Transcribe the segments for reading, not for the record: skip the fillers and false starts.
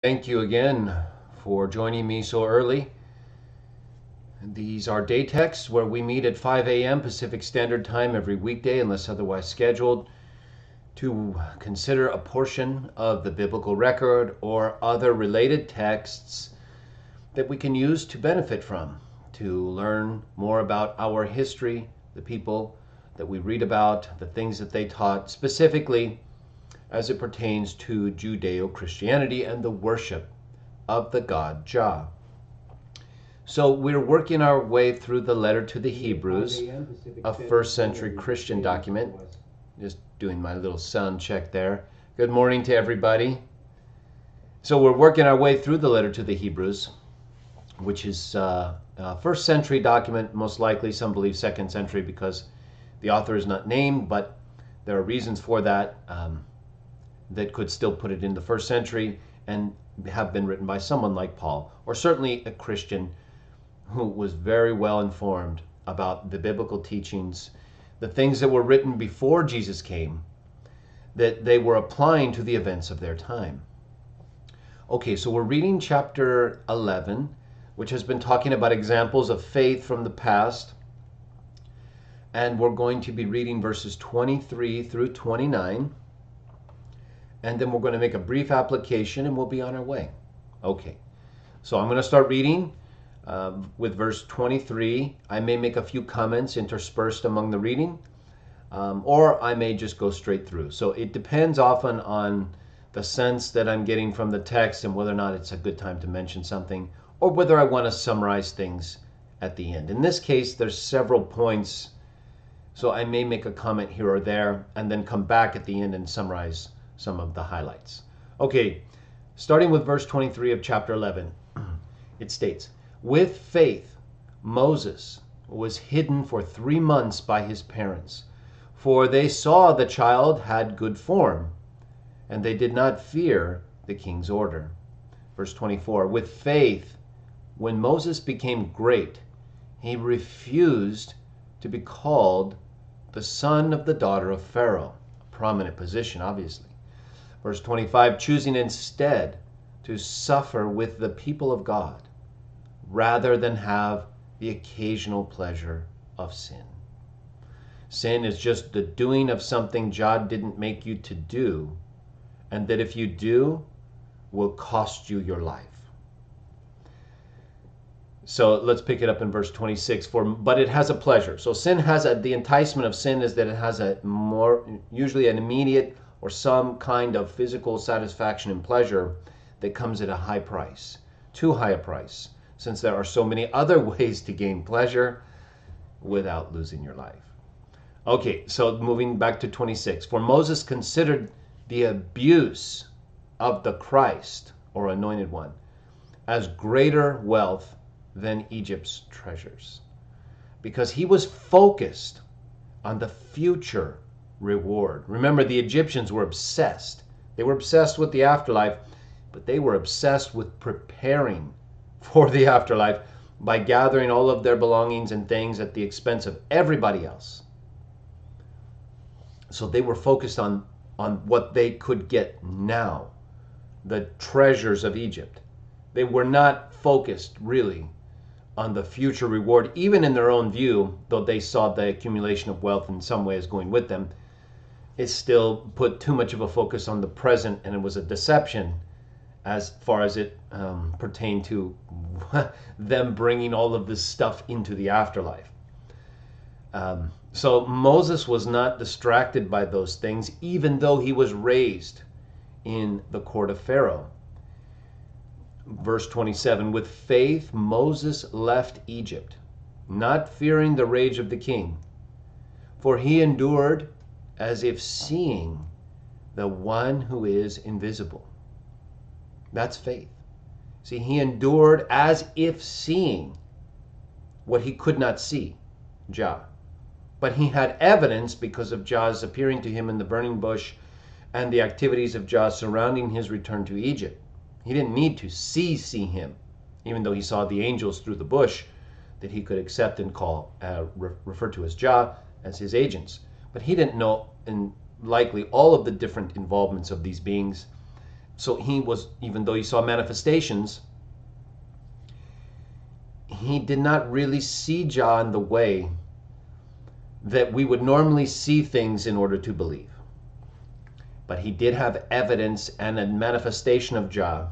Thank you again for joining me so early. These are day texts where we meet at 5 a.m. Pacific Standard Time every weekday, unless otherwise scheduled, to consider a portion of the biblical record or other related texts that we can use to benefit from, to learn more about our history, the people that we read about, the things that they taught, specifically as it pertains to Judeo-Christianity and the worship of the god Jah. So we're working our way through the letter to the Hebrews, a first century Christian document. Just doing my little sound check there. Good morning to everybody. So we're working our way through the letter to the Hebrews, which is a first century document, most likely. Some believe second century because the author is not named, but there are reasons for that that could still put it in the first century and have been written by someone like Paul, or certainly a Christian who was very well informed about the biblical teachings, the things that were written before Jesus came, that they were applying to the events of their time. Okay, so we're reading chapter 11, which has been talking about examples of faith from the past, and we're going to be reading verses 23 through 29. And then we're going to make a brief application and we'll be on our way. Okay, so I'm going to start reading with verse 23. I may make a few comments interspersed among the reading, or I may just go straight through. So it depends often on the sense that I'm getting from the text and whether or not it's a good time to mention something, or whether I want to summarize things at the end. In this case, there's several points, so I may make a comment here or there and then come back at the end and summarize some of the highlights. Okay, starting with verse 23 of chapter 11, it states, "With faith, Moses was hidden for 3 months by his parents, for they saw the child had good form, and they did not fear the king's order." Verse 24, "With faith, when Moses became great, he refused to be called the son of the daughter of Pharaoh." A prominent position, obviously. Verse 25, "Choosing instead to suffer with the people of God rather than have the occasional pleasure of sin." Sin is just the doing of something God didn't make you to do, and that if you do, will cost you your life. So let's pick it up in verse 26. But it has a pleasure. So sin has the enticement of sin is that it has usually an immediate or some kind of physical satisfaction and pleasure that comes at a high price, too high a price, since there are so many other ways to gain pleasure without losing your life. Okay, so moving back to 26. "For Moses considered the abuse of the Christ, or anointed one, as greater wealth than Egypt's treasures, because he was focused on the future reward." Remember, the Egyptians were obsessed. They were obsessed with the afterlife, but they were obsessed with preparing for the afterlife by gathering all of their belongings and things at the expense of everybody else. So they were focused on what they could get now, the treasures of Egypt. They were not focused really on the future reward, even in their own view, though they saw the accumulation of wealth in some ways going with them. It still put too much of a focus on the present, and it was a deception as far as it pertained to them bringing all of this stuff into the afterlife. So Moses was not distracted by those things, even though he was raised in the court of Pharaoh. Verse 27, "With faith Moses left Egypt, not fearing the rage of the king, for he endured as if seeing the one who is invisible." That's faith. See, he endured as if seeing what he could not see, Jah. But he had evidence because of Jah's appearing to him in the burning bush and the activities of Jah surrounding his return to Egypt. He didn't need to see him, even though he saw the angels through the bush that he could accept and refer to as Jah, as his agents. But he didn't know, and likely, all of the different involvements of these beings So he was, even though he saw manifestations, he did not really see Jah in the way that we would normally see things in order to believe. But he did have evidence and a manifestation of Jah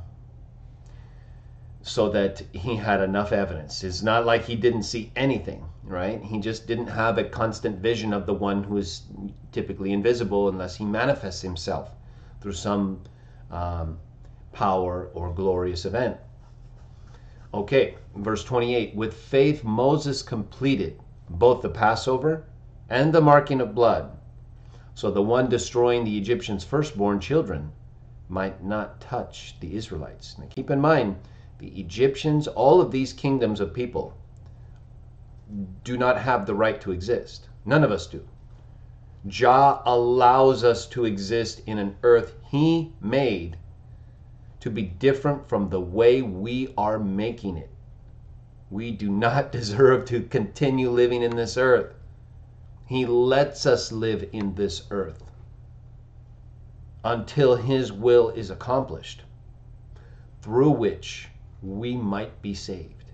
so that he had enough evidence. It's not like he didn't see anything, right? He just didn't have a constant vision of the one who is typically invisible unless he manifests himself through some power or glorious event. Okay, verse 28, with faith Moses completed both the Passover and the marking of blood, so the one destroying the Egyptians' firstborn children might not touch the Israelites. Now keep in mind, the Egyptians, all of these kingdoms of people, do not have the right to exist. None of us do. Jah allows us to exist in an earth he made to be different from the way we are making it. We do not deserve to continue living in this earth. He lets us live in this earth until his will is accomplished, through which we might be saved.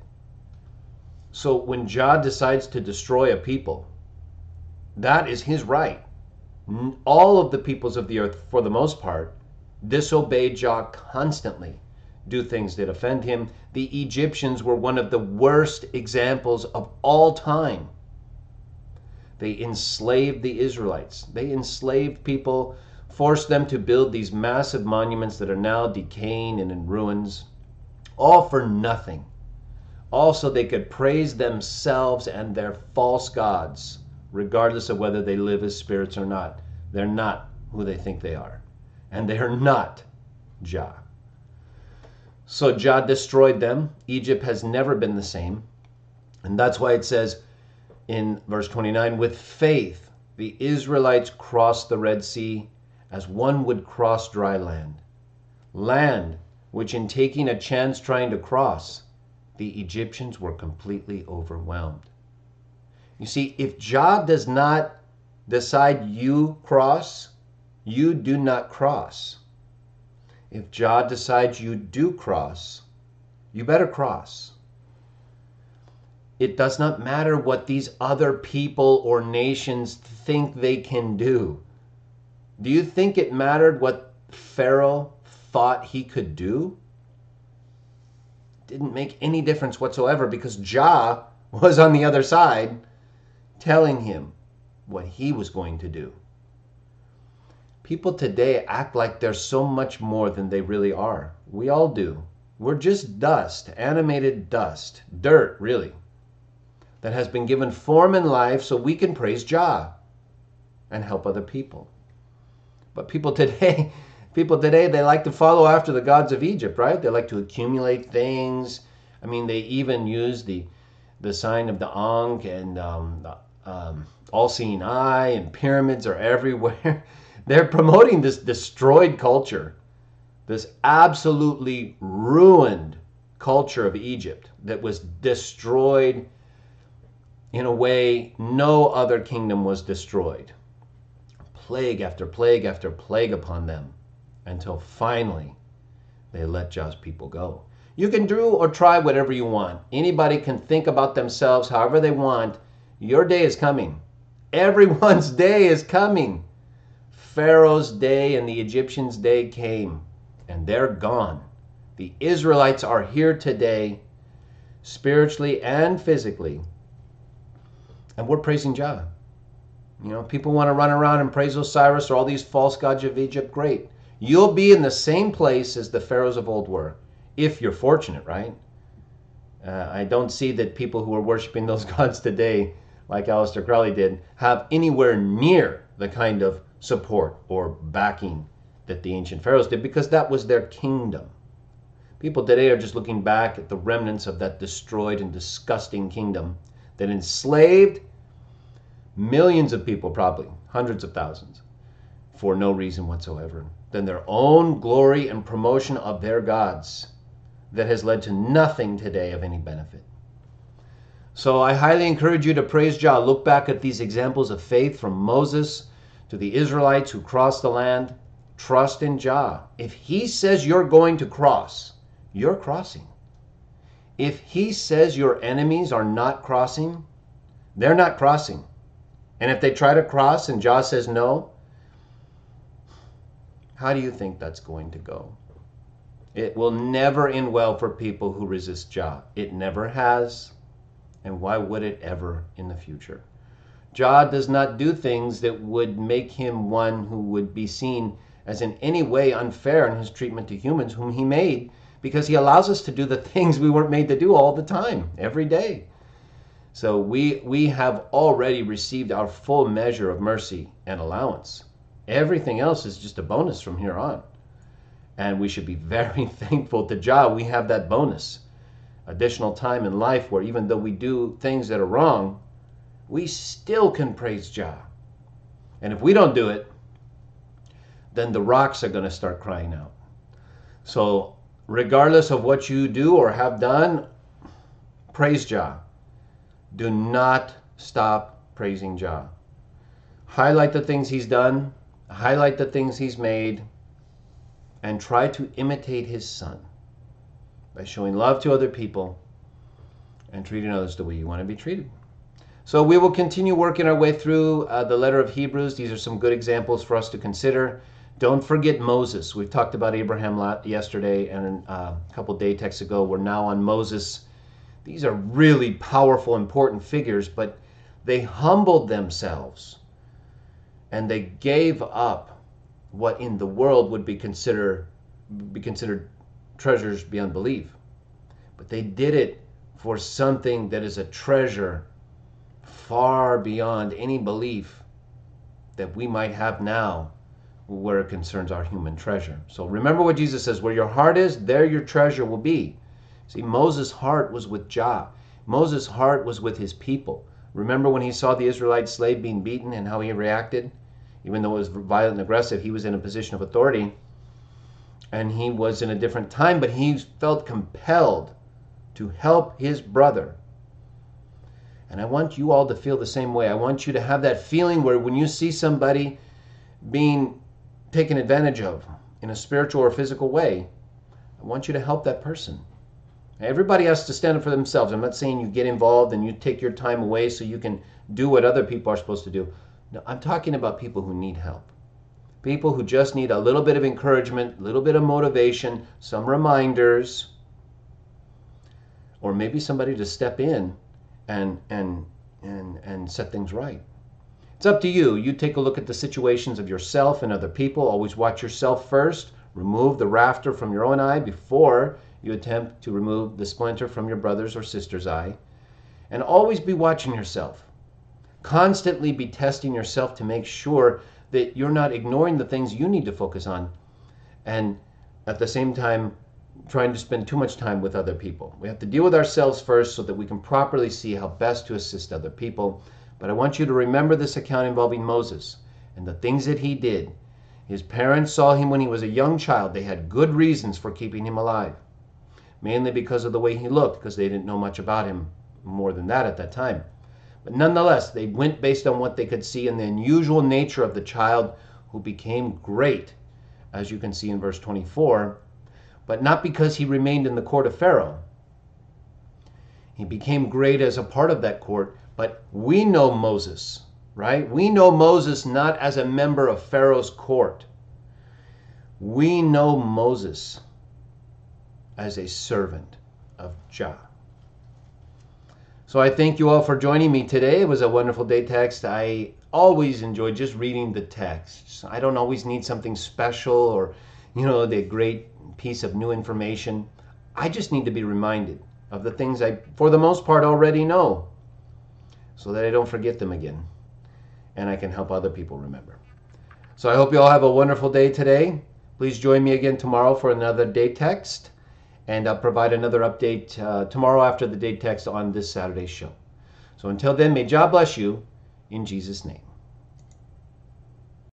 So when Jah decides to destroy a people, that is his right. All of the peoples of the earth, for the most part, disobey Jah constantly, do things that offend him. The Egyptians were one of the worst examples of all time. They enslaved the Israelites. They enslaved people, forced them to build these massive monuments that are now decaying and in ruins, all for nothing. Also, they could praise themselves and their false gods, regardless of whether they live as spirits or not. They're not who they think they are. And they are not Jah. So Jah destroyed them. Egypt has never been the same. And that's why it says in verse 29, with faith, the Israelites crossed the Red Sea as one would cross dry land. Land which in taking a chance trying to cross, the Egyptians were completely overwhelmed. You see, if Jah does not decide you cross, you do not cross. If Jah decides you do cross, you better cross. It does not matter what these other people or nations think they can do. Do you think it mattered what Pharaoh thought he could do? It didn't make any difference whatsoever, because Jah was on the other side telling him what he was going to do. People today act like they're so much more than they really are. We all do. We're just dust, animated dust, dirt really, that has been given form and life so we can praise Jah and help other people. But people today, they like to follow after the gods of Egypt, right? They like to accumulate things. I mean, they even use the sign of the Ankh and all-seeing eye, and pyramids are everywhere. They're promoting this destroyed culture, this absolutely ruined culture of Egypt that was destroyed in a way no other kingdom was destroyed. Plague after plague after plague upon them, until finally they let Jah's people go. You can do or try whatever you want. Anybody can think about themselves however they want. Your day is coming. Everyone's day is coming. Pharaoh's day and the Egyptians' day came, and they're gone. The Israelites are here today, spiritually and physically, and we're praising Jah. You know, people want to run around and praise Osiris or all these false gods of Egypt. Great. You'll be in the same place as the pharaohs of old were, if you're fortunate, right? I don't see that people who are worshiping those gods today, like Aleister Crowley did, have anywhere near the kind of support or backing that the ancient pharaohs did, because that was their kingdom. People today are just looking back at the remnants of that destroyed and disgusting kingdom that enslaved millions of people, probably hundreds of thousands, for no reason whatsoever than their own glory and promotion of their gods, that has led to nothing today of any benefit. So I highly encourage you to praise Jah. Look back at these examples of faith from Moses to the Israelites who crossed the land. Trust in Jah. If he says you're going to cross, you're crossing. If he says your enemies are not crossing, they're not crossing. And if they try to cross and Jah says no, how do you think that's going to go? It will never end well for people who resist Jah. It never has. And why would it ever in the future? Jah does not do things that would make him one who would be seen as in any way unfair in his treatment to humans whom he made, because he allows us to do the things we weren't made to do all the time, every day. So we have already received our full measure of mercy and allowance. Everything else is just a bonus from here on. And we should be very thankful to Jah we have that bonus. Additional time in life where even though we do things that are wrong, we still can praise Jah. And if we don't do it, then the rocks are going to start crying out. So regardless of what you do or have done, praise Jah. Do not stop praising Jah. Highlight the things he's done, highlight the things he's made, and try to imitate his son by showing love to other people and treating others the way you want to be treated. So we will continue working our way through the letter of Hebrews. These are some good examples for us to consider. Don't forget Moses. We've talked about Abraham yesterday, and a couple day texts ago. We're now on Moses. These are really powerful, important figures, but they humbled themselves and they gave up what in the world would be considered treasures beyond belief. But they did it for something that is a treasure far beyond any belief that we might have now where it concerns our human treasure. So remember what Jesus says, where your heart is, there your treasure will be. See, Moses' heart was with Jah. Moses' heart was with his people. Remember when he saw the Israelite slave being beaten and how he reacted? Even though it was violent and aggressive, he was in a position of authority. And he was in a different time, but he felt compelled to help his brother. And I want you all to feel the same way. I want you to have that feeling where when you see somebody being taken advantage of in a spiritual or physical way, I want you to help that person. Everybody has to stand up for themselves. I'm not saying you get involved and you take your time away so you can do what other people are supposed to do. No, I'm talking about people who need help. People who just need a little bit of encouragement, a little bit of motivation, some reminders, or maybe somebody to step in and set things right. It's up to you. You take a look at the situations of yourself and other people. Always watch yourself first. Remove the rafter from your own eye before you attempt to remove the splinter from your brother's or sister's eye. And always be watching yourself. Constantly be testing yourself to make sure that you're not ignoring the things you need to focus on, and at the same time trying to spend too much time with other people. We have to deal with ourselves first so that we can properly see how best to assist other people. But I want you to remember this account involving Moses and the things that he did. His parents saw him when he was a young child. They had good reasons for keeping him alive, mainly because of the way he looked, because they didn't know much about him more than that at that time. But nonetheless, they went based on what they could see in the unusual nature of the child who became great, as you can see in verse 24, but not because he remained in the court of Pharaoh. He became great as a part of that court, but we know Moses, right? We know Moses not as a member of Pharaoh's court. We know Moses as a servant of Jah. So I thank you all for joining me today. It was a wonderful day text. I always enjoy just reading the text. I don't always need something special or, the great piece of new information. I just need to be reminded of the things I, for the most part, already know so that I don't forget them again and I can help other people remember. So I hope you all have a wonderful day today. Please join me again tomorrow for another day text. And I'll provide another update tomorrow after the day text on this Saturday's show. So until then, may God bless you in Jesus' name.